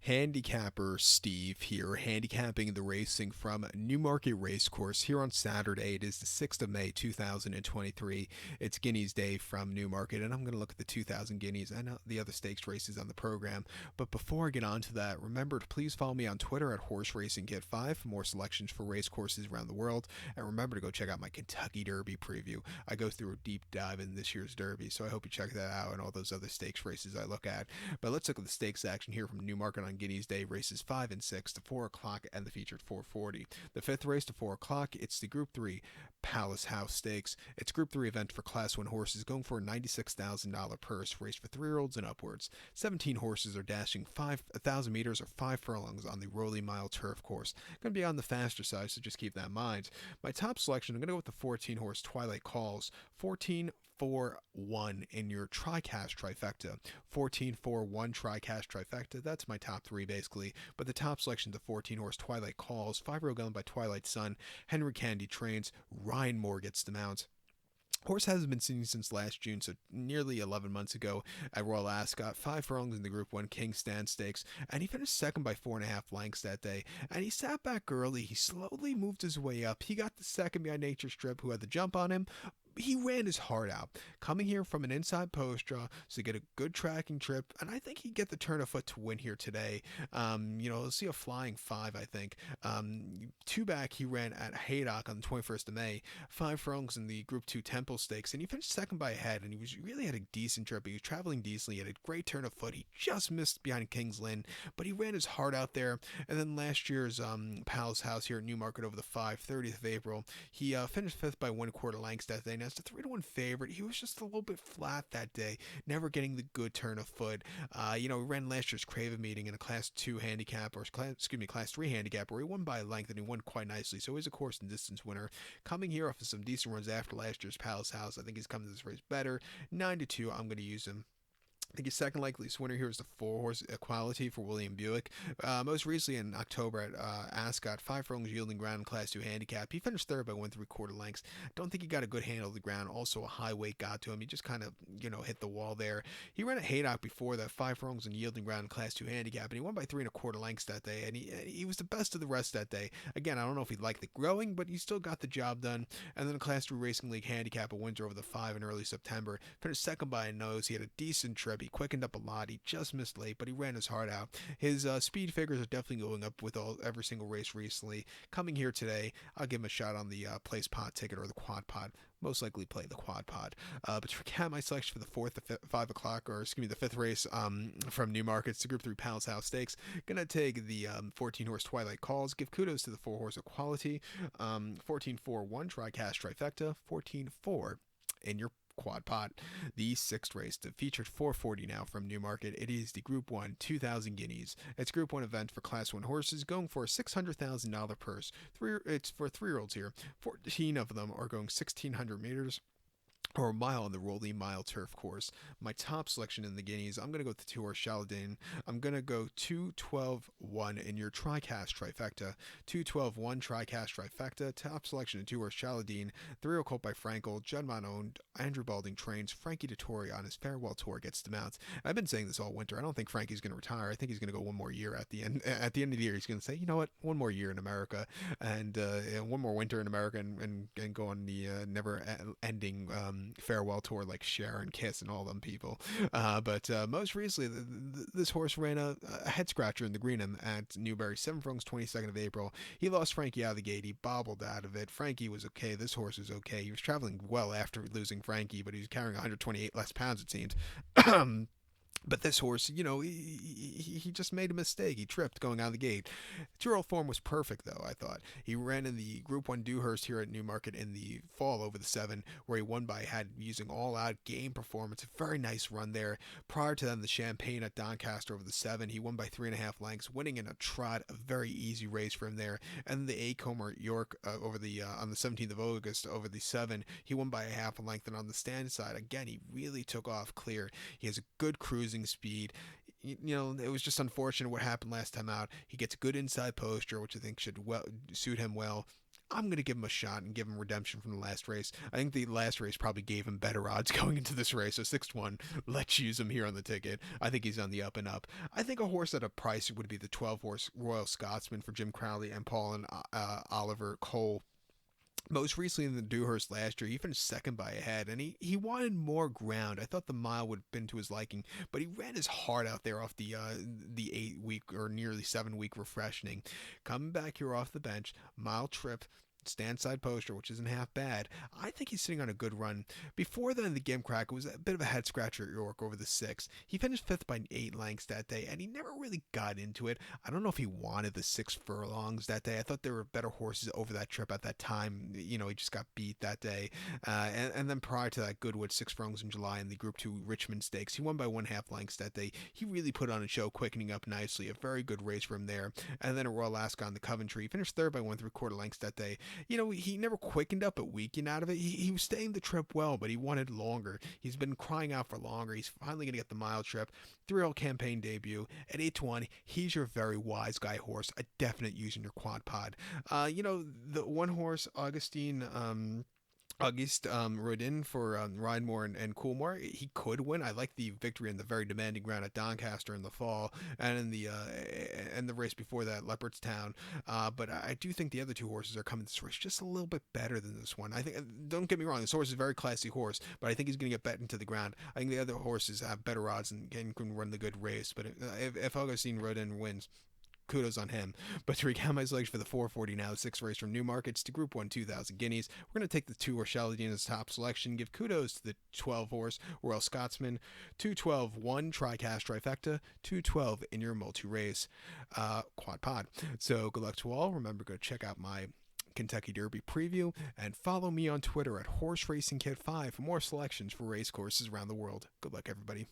Handicapper Steve here, handicapping the racing from Newmarket Racecourse here on Saturday. It is the 6th of May 2023. It's Guineas Day from Newmarket, and I'm going to look at the 2000 Guineas and the other stakes races on the program. But before I get on to that, remember to please follow me on Twitter at Horse Racing Kit 5 for more selections for racecourses around the world. And remember to go check out my Kentucky Derby preview. I go through a deep dive in this year's Derby, so I hope you check that out and all those other stakes races I look at. But let's look at the stakes action here from Newmarket on Guineas Day. Races 5 and 6 to 4 o'clock and the featured 440. The fifth race to 4 o'clock, it's the Group 3 Palace House Stakes. It's Group 3 event for Class 1 horses going for a $96,000 purse, race for 3-year-olds and upwards. 17 horses are dashing 1,000 meters or 5 furlongs on the Rolling Mile turf course. Going to be on the faster side, so just keep that in mind. My top selection, I'm going to go with the 14 horse Twilight Calls. 14-4-1 in your TriCash trifecta. 14-4-1 TriCash trifecta. That's my top three basically. But the top selection, the 14 horse Twilight Calls. 5-year-old gun by Twilight Sun. Henry Candy trains. Ryan Moore gets the mount. Horse hasn't been seen since last June, so nearly 11 months ago at Royal Ascot. 5 furlongs in the Group 1 King Stand Stakes, and he finished second by 4.5 lengths that day. And he sat back early. He slowly moved his way up. He got the second behind Nature Strip, who had the jump on him. He ran his heart out, coming here from an inside post draw to get a good tracking trip, and I think he'd get the turn of foot to win here today. Let's see a flying 5, I think. 2 back, he ran at Haydock on the 21st of May, 5 furlongs in the Group 2 Temple Stakes, and he finished second by a head, and he really had a decent trip. He was traveling decently, he had a great turn of foot. He just missed behind King's Lynn, but he ran his heart out there. And then last year's Palace House here at Newmarket over the 30th of April, he finished 5th by 1/4 lengths that day. Now, it's a 3-1 favorite. He was just a little bit flat that day, never getting the good turn of foot. We ran last year's Craven meeting in a Class 2 handicap, Class 3 handicap, where he won by a length and he won quite nicely. So he's a course and distance winner. Coming here off of some decent runs after last year's Palace House, I think he's coming to this race better. 9-2, I'm going to use him. I think his second likeliest winner here is the 4-horse Equality for William Buick. Most recently in October at Ascot, 5 furlongs yielding ground in Class 2 handicap. He finished third by 1/3 lengths. Don't think he got a good handle of the ground. Also, a high weight got to him. He just kind of, hit the wall there. He ran at Haydock before that, 5 furlongs in yielding ground in Class 2 handicap, and he won by 3 1/4 lengths that day, and he was the best of the rest that day. Again, I don't know if he liked the growing, but he still got the job done. And then the Class 3 Racing League handicap at Windsor over the 5 in early September. Finished second by a nose. He had a decent trip. He quickened up a lot. He just missed late, but he ran his heart out. His speed figures are definitely going up with every single race recently. Coming here today, I'll give him a shot on the place pot ticket or the quad pot. Most likely play the quad pod. But to recap my selection for the 5 fifth race from Newmarket, it's the Group 3 Palace House Stakes. Gonna take the 14 horse Twilight Calls. Give kudos to the 4 horse Equality. 14-4-1 TriCash trifecta. 14-4 in your quad pot. The 6th race, the featured 440 now from Newmarket. It is the Group 1 2000 Guineas. It's Group 1 event for Class 1 horses going for a $600,000 purse. It's for 3-year-olds here. 14 of them are going 1,600 meters or a mile on the Rolling Mile turf course. My top selection in the Guineas, I'm going to go with the 2 horse Shaladin. I'm going to go 2-12-1 in your TriCash trifecta. 2-12-1 TriCash trifecta. Top selection of 2 horse Shaladin. 3-year-old colt by Frankel. Judd owned. Andrew Balding trains. Frankie Dettori on his farewell tour gets the mounts. I've been saying this all winter. I don't think Frankie's going to retire. I think he's going to go one more year at the end. At the end of the year, he's going to say, you know what, one more year in America and one more winter in America and go on the never-ending farewell tour like Cher and Kiss and all them people. But most recently, this horse ran a head scratcher in the Greenham at Newbury, 7 furlongs, 22nd of April. He lost Frankie out of the gate. He bobbled out of it. Frankie was okay. This horse was okay. He was traveling well after losing Frankie, but he was carrying 128 less pounds, it seemed. But this horse, he just made a mistake. He tripped going out of the gate. 2-year-old form was perfect, though, I thought. He ran in the Group 1 Dewhurst here at Newmarket in the fall over the 7, where he won by using all-out game performance. A very nice run there. Prior to that, the Champagne at Doncaster over the 7, he won by 3.5 lengths, winning in a trot, a very easy race for him there. And the Acomber at York over the on the 17th of August over the 7, he won by a half a length. And on the stand side, again, he really took off clear. He has a good cruising speed. It was just unfortunate what happened last time out. He gets good inside posture, which I think should suit him well. I'm going to give him a shot and give him redemption from the last race. I think the last race probably gave him better odds going into this race. So 6-1, let's use him here on the ticket. I think he's on the up and up. I think a horse at a price would be the 12 horse Royal Scotsman for Jim Crowley and Paul and Oliver Cole. Most recently in the Dewhurst last year, he finished second by a head, and he wanted more ground. I thought the mile would have been to his liking, but he ran his heart out there off the 8 week or nearly 7 week refreshing. Coming back here off the bench, mile trip, stand side poster, which isn't half bad. I think he's sitting on a good run. Before then, the Gimcrack, it was a bit of a head scratcher at York over the 6. He finished 5th by 8 lengths that day, and he never really got into it. I don't know if he wanted the 6 furlongs that day. I thought there were better horses over that trip at that time. He just got beat that day. And then prior to that, Goodwood, 6 furlongs in July in the Group 2 Richmond Stakes. He won by 1/2 lengths that day. He really put on a show, quickening up nicely. A very good race for him there. And then at Royal Ascot in the Coventry, he finished 3rd by 1/3 lengths that day. He never quickened up at weekend out of it. He was staying the trip well, but he wanted longer. He's been crying out for longer. He's finally going to get the mile trip. 3-year-old campaign debut at 8-1. He's your very wise guy horse, a definite use in your quad pod. The one horse, August rode in for Rydemore and Coolmore. He could win. I like the victory in the very demanding ground at Doncaster in the fall, and in the race before that, Leopardstown. But I do think the other 2 horses are coming this race just a little bit better than this one. I think, don't get me wrong, this horse is a very classy horse, but I think he's going to get bet into the ground. I think the other horses have better odds and can run the good race. But if Augustine Rodin wins, kudos on him. But to recount my selection for the 440 now, the 6th race from Newmarket to Group 1 2,000 Guineas, we're going to take the 2 horse Shaladin as top selection, give kudos to the 12 horse Royal Scotsman, 212-1 Tricast Trifecta, 212 in your multi-race quad pod. So good luck to all. Remember, go check out my Kentucky Derby preview and follow me on Twitter at Horse Racing Kid 5 for more selections for race courses around the world. Good luck, everybody.